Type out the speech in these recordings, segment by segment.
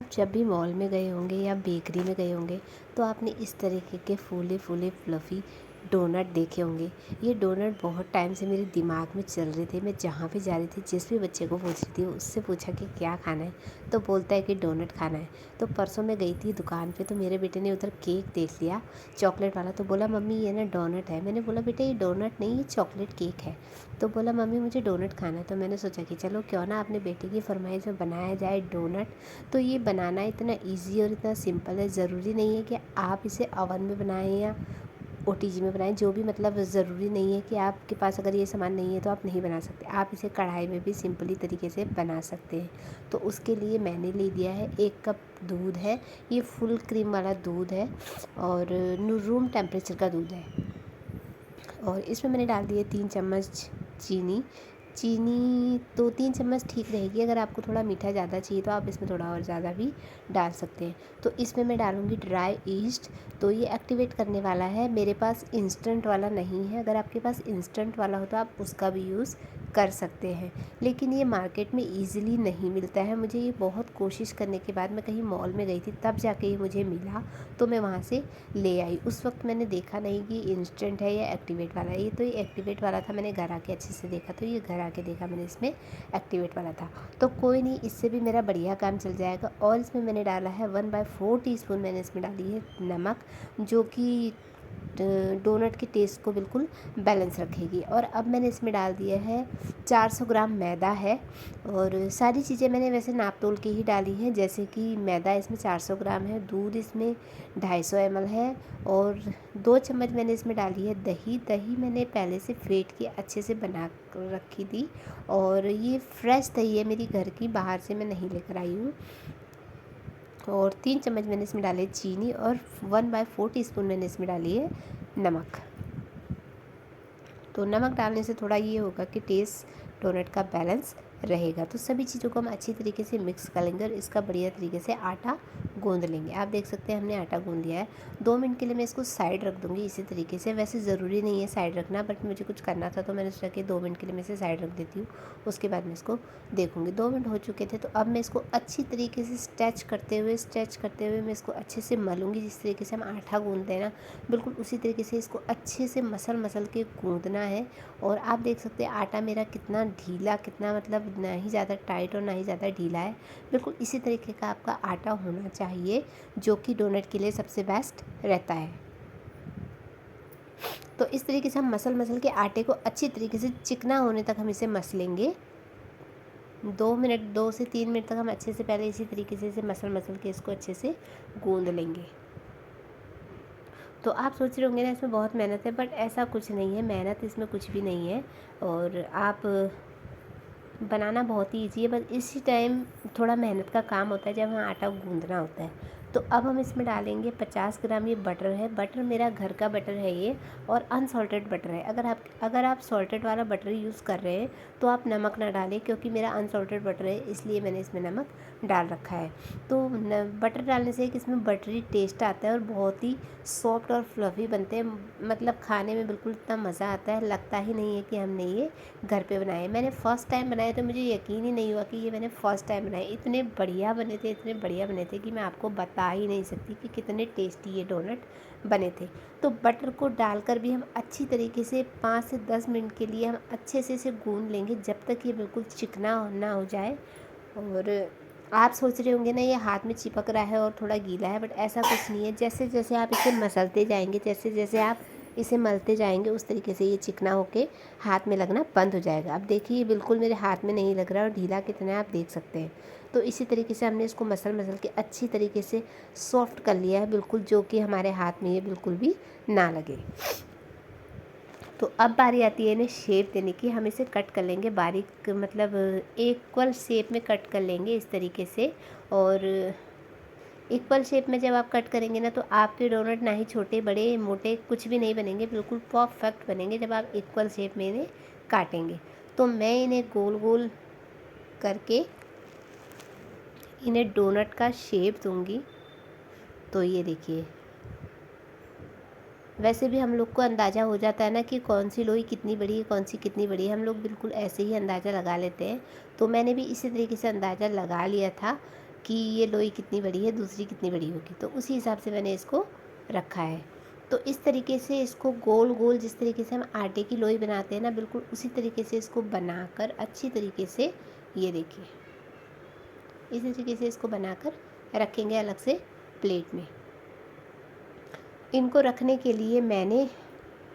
आप जब भी मॉल में गए होंगे या बेकरी में गए होंगे तो आपने इस तरीके के फूले फूले फ्लफ़ी डोनट देखे होंगे। ये डोनट बहुत टाइम से मेरे दिमाग में चल रहे थे। मैं जहाँ भी जा रही थी, जिस भी बच्चे को पूछ रही थी, उससे पूछा कि क्या खाना है, तो बोलता है कि डोनट खाना है। तो परसों मैं गई थी दुकान पे, तो मेरे बेटे ने उधर केक देख लिया चॉकलेट वाला, तो बोला मम्मी ये ना डोनट है। मैंने बोला बेटा ये डोनट नहीं, ये चॉकलेट केक है। तो बोला मम्मी मुझे डोनट खाना है। तो मैंने सोचा कि चलो क्यों ना अपने बेटे की फरमाइश में बनाया जाए डोनट। तो ये बनाना इतना इजी और इतना सिंपल है। ज़रूरी नहीं है कि आप इसे ओवन में बनाएं या ओटीजी में बनाएं, जो भी मतलब ज़रूरी नहीं है कि आपके पास अगर ये सामान नहीं है तो आप नहीं बना सकते। आप इसे कढ़ाई में भी सिंपली तरीके से बना सकते हैं। तो उसके लिए मैंने ले लिया है 1 कप दूध है। ये फुल क्रीम वाला दूध है और रूम टेम्परेचर का दूध है। और इसमें मैंने डाल दिए 3 चम्मच चीनी। चीनी तो 3 चम्मच ठीक रहेगी। अगर आपको थोड़ा मीठा ज़्यादा चाहिए तो आप इसमें थोड़ा और ज़्यादा भी डाल सकते हैं। तो इसमें मैं डालूँगी ड्राई ईस्ट। तो ये एक्टिवेट करने वाला है। मेरे पास इंस्टेंट वाला नहीं है। अगर आपके पास इंस्टेंट वाला हो तो आप उसका भी यूज़ कर सकते हैं, लेकिन ये मार्केट में ईज़िली नहीं मिलता है। मुझे ये बहुत कोशिश करने के बाद मैं कहीं मॉल में गई थी, तब जाके ये मुझे मिला, तो मैं वहाँ से ले आई। उस वक्त मैंने देखा नहीं कि इंस्टेंट है या एक्टिवेट वाला है। ये तो ये एक्टिवेट वाला था। मैंने घर आके अच्छे से देखा, तो ये घर आके देखा मैंने इसमें एक्टिवेट वाला था। तो कोई नहीं, इससे भी मेरा बढ़िया काम चल जाएगा। और इसमें मैंने डाला है 1/4 टीस्पून मैंने इसमें डाली है नमक, जो कि डोनट के टेस्ट को बिल्कुल बैलेंस रखेगी। और अब मैंने इसमें डाल दिया है 400 ग्राम मैदा है। और सारी चीज़ें मैंने वैसे नाप तोल के ही डाली हैं, जैसे कि मैदा इसमें 400 ग्राम है, दूध इसमें 250 ml है, और 2 चम्मच मैंने इसमें डाली है दही। दही मैंने पहले से फेंट के अच्छे से बना कर रखी थी, और ये फ्रेश दही है मेरी घर की, बाहर से मैं नहीं लेकर आई हूँ। और 3 चम्मच मैंने इसमें डाले चीनी, और 1/4 टीस्पून मैंने इसमें डाली है नमक। तो नमक डालने से थोड़ा ये होगा कि टेस्ट डोनट का बैलेंस रहेगा। तो सभी चीज़ों को हम अच्छी तरीके से मिक्स कर लेंगे और इसका बढ़िया तरीके से आटा गूंद लेंगे। आप देख सकते हैं हमने आटा गूंद लिया है। 2 मिनट के लिए मैं इसको साइड रख दूँगी इसी तरीके से। वैसे ज़रूरी नहीं है साइड रखना, बट मुझे कुछ करना था तो मैंने सोचा कि 2 मिनट के लिए मैं इसे साइड रख देती हूँ, उसके बाद मैं इसको देखूँगी। 2 मिनट हो चुके थे, तो अब मैं इसको अच्छी तरीके से स्ट्रेच करते हुए मैं इसको अच्छे से मलूँगी। जिस तरीके से हम आटा गूंदते हैं ना, बिल्कुल उसी तरीके से इसको अच्छे से मसल के गूंदना है। और आप देख सकते हैं आटा मेरा कितना ढीला, कितना मतलब ना ही ज़्यादा टाइट और ना ही ज़्यादा ढीला है। बिल्कुल इसी तरीके का आपका आटा होना चाहिए, जो कि डोनट के लिए सबसे बेस्ट रहता है। तो इस तरीके से हम मसल के आटे को अच्छी तरीके से चिकना होने तक हम इसे मसलेंगे। 2 से 3 मिनट तक हम अच्छे से पहले इसी तरीके से इसे मसल के इसको अच्छे से गूंद लेंगे। तो आप सोच रहे होंगे ना इसमें बहुत मेहनत है, बट ऐसा कुछ नहीं है, मेहनत इसमें कुछ भी नहीं है। और आप बनाना बहुत ही ईजी है। बस इसी टाइम थोड़ा मेहनत का काम होता है जब हमें आटा गूंदना होता है। तो अब हम इसमें डालेंगे 50 ग्राम ये बटर है। बटर मेरा घर का बटर है ये, और अनसॉल्टेड बटर है। अगर आप सॉल्टेड वाला बटर यूज़ कर रहे हैं तो आप नमक ना डालें, क्योंकि मेरा अनसॉल्टेड बटर है इसलिए मैंने इसमें नमक डाल रखा है। तो बटर डालने से एक इसमें बटरी टेस्ट आता है और बहुत ही सॉफ्ट और फ्लफ़ी बनते हैं। मतलब खाने में बिल्कुल इतना मज़ा आता है, लगता ही नहीं है कि हमने ये घर पे बनाए। मैंने फ़र्स्ट टाइम बनाए तो मुझे यकीन ही नहीं हुआ कि ये मैंने फ़र्स्ट टाइम बनाए। इतने बढ़िया बने थे कि मैं आपको बता ही नहीं सकती कि कितने टेस्टी ये डोनट बने थे। तो बटर को डालकर भी हम अच्छी तरीके से 5 से 10 मिनट के लिए हम अच्छे से इसे गूंद लेंगे, जब तक ये बिल्कुल चिकना ना हो जाए। और आप सोच रहे होंगे ना ये हाथ में चिपक रहा है और थोड़ा गीला है, बट ऐसा कुछ नहीं है। जैसे जैसे आप इसे मसलते जाएंगे, जैसे जैसे आप इसे मलते जाएंगे, उस तरीके से ये चिकना होके हाथ में लगना बंद हो जाएगा। अब देखिए ये बिल्कुल मेरे हाथ में नहीं लग रहा और ढीला कितना है आप देख सकते हैं। तो इसी तरीके से हमने इसको मसल के अच्छी तरीके से सॉफ्ट कर लिया है बिल्कुल, जो कि हमारे हाथ में ये बिल्कुल भी ना लगे। तो अब बारी आती है इन्हें शेप देने की। हम इसे कट कर लेंगे बारीक, मतलब इक्वल शेप में कट कर लेंगे इस तरीके से। और इक्वल शेप में जब आप कट करेंगे ना, तो आपके डोनट ना ही छोटे बड़े मोटे कुछ भी नहीं बनेंगे, बिल्कुल परफेक्ट बनेंगे जब आप इक्वल शेप में इन्हें काटेंगे। तो मैं इन्हें गोल गोल करके इन्हें डोनट का शेप दूंगी। तो ये देखिए, वैसे भी हम लोग को अंदाज़ा हो जाता है ना कि कौन सी लोई कितनी बड़ी है, कौन सी कितनी बड़ी है। हम लोग बिल्कुल ऐसे ही अंदाज़ा लगा लेते हैं। तो मैंने भी इसी तरीके से अंदाज़ा लगा लिया था कि ये लोई कितनी बड़ी है, दूसरी कितनी बड़ी होगी, तो उसी हिसाब से मैंने इसको रखा है। तो इस तरीके से इसको गोल गोल जिस तरीके से हम आटे की लोई बनाते हैं ना, बिल्कुल उसी तरीके से इसको बनाकर अच्छी तरीके से, ये देखिए इसी तरीके से इसको बनाकर रखेंगे अलग से प्लेट में। इनको रखने के लिए मैंने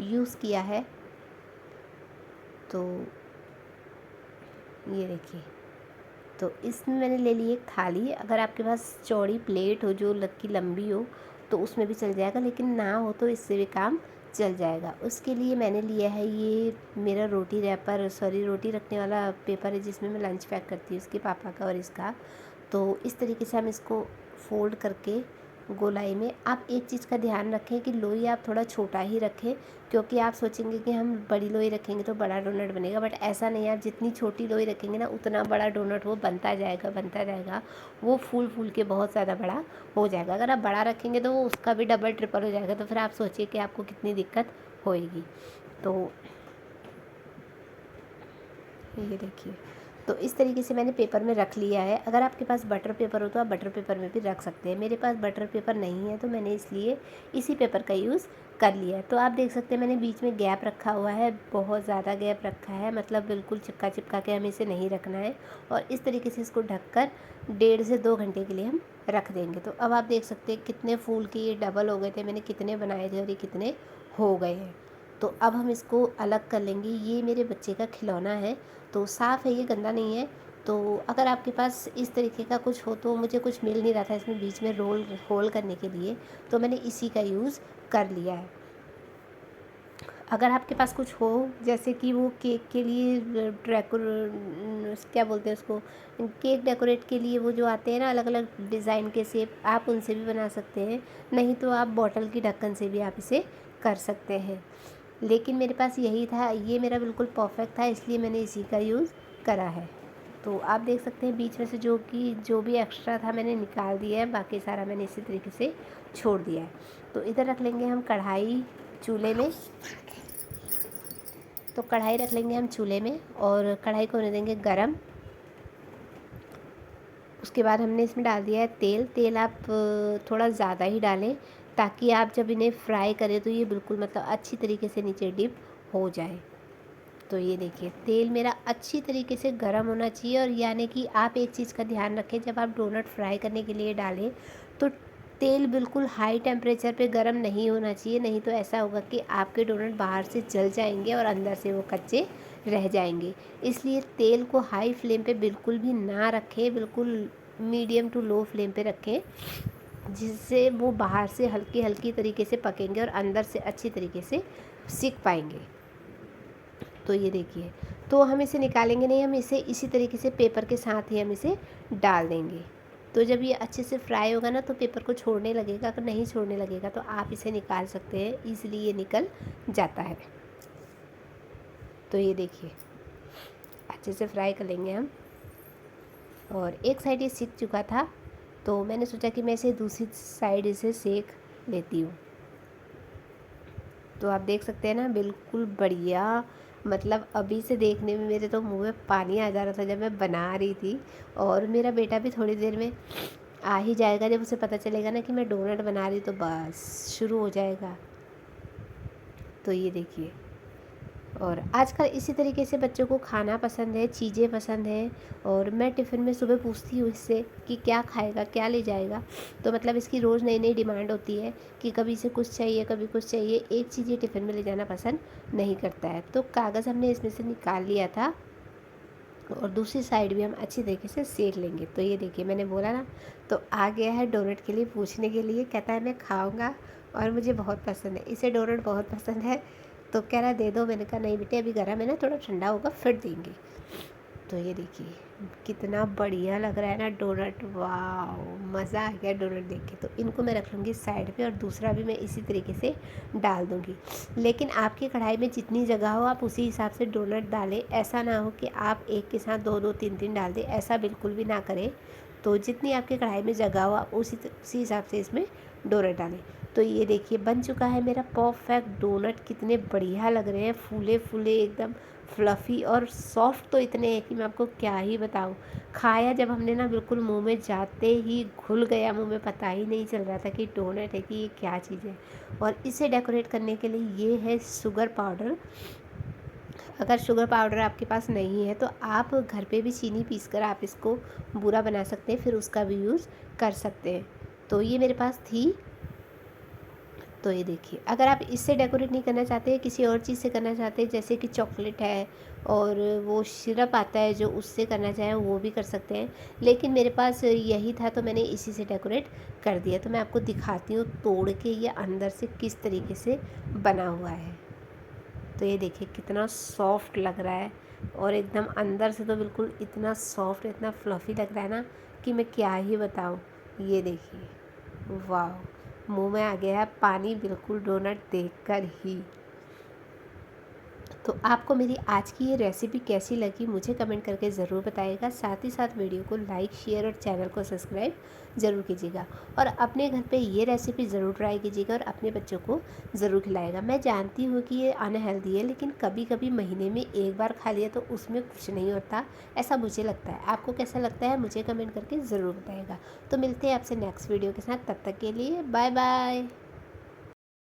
यूज़ किया है, तो ये देखिए, तो इसमें मैंने ले ली एक थाली। अगर आपके पास चौड़ी प्लेट हो जो की लंबी हो तो उसमें भी चल जाएगा, लेकिन ना हो तो इससे भी काम चल जाएगा। उसके लिए मैंने लिया है ये मेरा रोटी रखने वाला पेपर है, जिसमें मैं लंच पैक करती हूँ, इसके पापा का और इसका। तो इस तरीके से हम इसको फोल्ड करके गोलाई में, आप एक चीज़ का ध्यान रखें कि लोई आप थोड़ा छोटा ही रखें, क्योंकि आप सोचेंगे कि हम बड़ी लोई रखेंगे तो बड़ा डोनट बनेगा, बट ऐसा नहीं है। आप जितनी छोटी लोई रखेंगे ना, उतना बड़ा डोनट वो बनता जाएगा, वो फूल फूल के बहुत ज़्यादा बड़ा हो जाएगा। अगर आप बड़ा रखेंगे तो वो उसका भी डबल ट्रिपल हो जाएगा, तो फिर आप सोचिए कि आपको कितनी दिक्कत होएगी। तो ये देखिए, तो इस तरीके से मैंने पेपर में रख लिया है। अगर आपके पास बटर पेपर हो तो आप बटर पेपर में भी रख सकते हैं। मेरे पास बटर पेपर नहीं है, तो मैंने इसलिए इसी पेपर का यूज़ कर लिया है। तो आप देख सकते हैं मैंने बीच में गैप रखा हुआ है, बहुत ज़्यादा गैप रखा है, मतलब बिल्कुल चिपका के हमें इसे नहीं रखना है। और इस तरीके से इसको ढककर 1.5 से 2 घंटे के लिए हम रख देंगे। तो अब आप देख सकते हैं कितने फूल के ये डबल हो गए थे, मैंने कितने बनाए थे और ये कितने हो गए हैं। तो अब हम इसको अलग कर लेंगे। ये मेरे बच्चे का खिलौना है, तो साफ़ है, ये गंदा नहीं है। तो अगर आपके पास इस तरीके का कुछ हो, तो मुझे कुछ मिल नहीं रहा था इसमें बीच में होल करने के लिए, तो मैंने इसी का यूज़ कर लिया है। अगर आपके पास कुछ हो, जैसे कि वो केक के लिए क्या बोलते हैं उसको, केक डेकोरेट के लिए वो जो आते हैं ना अलग अलग डिज़ाइन के शेप, आप उनसे भी बना सकते हैं। नहीं तो आप बॉटल की ढक्कन से भी आप इसे कर सकते हैं। लेकिन मेरे पास यही था, ये मेरा बिल्कुल परफेक्ट था, इसलिए मैंने इसी का यूज़ करा है। तो आप देख सकते हैं बीच में से जो भी एक्स्ट्रा था मैंने निकाल दिया है, बाकी सारा मैंने इसी तरीके से छोड़ दिया है। तो इधर रख लेंगे हम कढ़ाई चूल्हे में। तो कढ़ाई रख लेंगे हम चूल्हे में और कढ़ाई को होने देंगे गरम। उसके बाद हमने इसमें डाल दिया है तेल आप थोड़ा ज़्यादा ही डालें, ताकि आप जब इन्हें फ्राई करें तो ये बिल्कुल मतलब अच्छी तरीके से नीचे डिप हो जाए। तो ये देखिए तेल मेरा अच्छी तरीके से गर्म होना चाहिए। और यानी कि आप एक चीज़ का ध्यान रखें, जब आप डोनट फ्राई करने के लिए डालें तो तेल बिल्कुल हाई टेम्परेचर पे गर्म नहीं होना चाहिए, नहीं तो ऐसा होगा कि आपके डोनट बाहर से जल जाएंगे और अंदर से वो कच्चे रह जाएंगे। इसलिए तेल को हाई फ्लेम पे बिल्कुल भी ना रखें, बिल्कुल मीडियम टू लो फ्लेम पे रखें, जिससे वो बाहर से हल्की हल्की तरीके से पकेंगे और अंदर से अच्छी तरीके से सिक पाएंगे। तो ये देखिए, तो हम इसे निकालेंगे नहीं, हम इसे इसी तरीके से पेपर के साथ ही हम इसे डाल देंगे। तो जब ये अच्छे से फ्राई होगा ना तो पेपर को छोड़ने लगेगा, अगर नहीं छोड़ने लगेगा तो आप इसे निकाल सकते हैं, ईज़िली ये निकल जाता है। तो ये देखिए अच्छे से फ्राई कर लेंगे हम। और एक साइड ये सिक चुका था, तो मैंने सोचा कि मैं इसे दूसरी साइड इसे सेक लेती हूँ। तो आप देख सकते हैं ना बिल्कुल बढ़िया, मतलब अभी से देखने में मेरे तो मुंह में पानी आ जा रहा था जब मैं बना रही थी। और मेरा बेटा भी थोड़ी देर में आ ही जाएगा, जब उसे पता चलेगा ना कि मैं डोनट बना रही तो बस शुरू हो जाएगा। तो ये देखिए, और आजकल इसी तरीके से बच्चों को खाना पसंद है, चीज़ें पसंद हैं। और मैं टिफ़िन में सुबह पूछती हूँ इससे कि क्या खाएगा, क्या ले जाएगा। तो मतलब इसकी रोज़ नई नई डिमांड होती है कि कभी इसे कुछ चाहिए, कभी कुछ चाहिए, एक चीज़ ये टिफ़िन में ले जाना पसंद नहीं करता है। तो कागज़ हमने इसमें से निकाल लिया था और दूसरी साइड भी हम अच्छी तरीके से सेक लेंगे। तो ये देखिए मैंने बोला ना, तो आ गया है डोनट के लिए पूछने के लिए, कहता है मैं खाऊंगा और मुझे बहुत पसंद है, इसे डोनट बहुत पसंद है। तो कह रहा दे दो, मैंने कहा नहीं बेटे अभी गर्म है ना, थोड़ा ठंडा होगा फिर देंगे। तो ये देखिए कितना बढ़िया लग रहा है ना डोनट, वाह मज़ा आ गया डोनट देख के। तो इनको मैं रख लूँगी साइड पे और दूसरा भी मैं इसी तरीके से डाल दूँगी। लेकिन आपकी कढ़ाई में जितनी जगह हो आप उसी हिसाब से डोनट डालें, ऐसा ना हो कि आप एक के साथ दो दो तीन तीन डाल दें, ऐसा बिल्कुल भी ना करें। तो जितनी आपकी कढ़ाई में जगह हो आप उसी हिसाब से इसमें डोनट डालें। तो ये देखिए बन चुका है मेरा परफेक्ट डोनट। कितने बढ़िया लग रहे हैं, फूले फूले एकदम फ्लफ़ी और सॉफ्ट तो इतने हैं कि मैं आपको क्या ही बताऊँ। खाया जब हमने ना, बिल्कुल मुंह में जाते ही घुल गया मुंह में, पता ही नहीं चल रहा था कि डोनट है कि ये क्या चीज़ है। और इसे डेकोरेट करने के लिए ये है शुगर पाउडर। अगर शुगर पाउडर आपके पास नहीं है तो आप घर पे भी चीनी पीस कर आप इसको बूरा बना सकते हैं, फिर उसका भी यूज़ कर सकते हैं। तो ये मेरे पास थी। तो ये देखिए, अगर आप इससे डेकोरेट नहीं करना चाहते, किसी और चीज़ से करना चाहते हैं, जैसे कि चॉकलेट है और वो सिरप आता है जो, उससे करना चाहें वो भी कर सकते हैं। लेकिन मेरे पास यही था तो मैंने इसी से डेकोरेट कर दिया। तो मैं आपको दिखाती हूँ तोड़ के ये अंदर से किस तरीके से बना हुआ है। तो ये देखिए कितना सॉफ्ट लग रहा है, और एकदम अंदर से तो बिल्कुल इतना सॉफ्ट, इतना फ्लफ़ी लग रहा है ना कि मैं क्या ही बताऊँ। ये देखिए, वाह! मुँह में आ गया है पानी बिल्कुल डोनट देखकर ही। तो आपको मेरी आज की ये रेसिपी कैसी लगी मुझे कमेंट करके ज़रूर बताइएगा। साथ ही साथ वीडियो को लाइक, शेयर और चैनल को सब्सक्राइब ज़रूर कीजिएगा। और अपने घर पे ये रेसिपी ज़रूर ट्राई कीजिएगा और अपने बच्चों को ज़रूर खिलाएगा। मैं जानती हूँ कि ये अनहेल्दी है, लेकिन कभी कभी महीने में एक बार खा लिया तो उसमें कुछ नहीं होता, ऐसा मुझे लगता है। आपको कैसा लगता है मुझे कमेंट करके ज़रूर बताइएगा। तो मिलते हैं आपसे नेक्स्ट वीडियो के साथ, तब तक के लिए बाय बाय।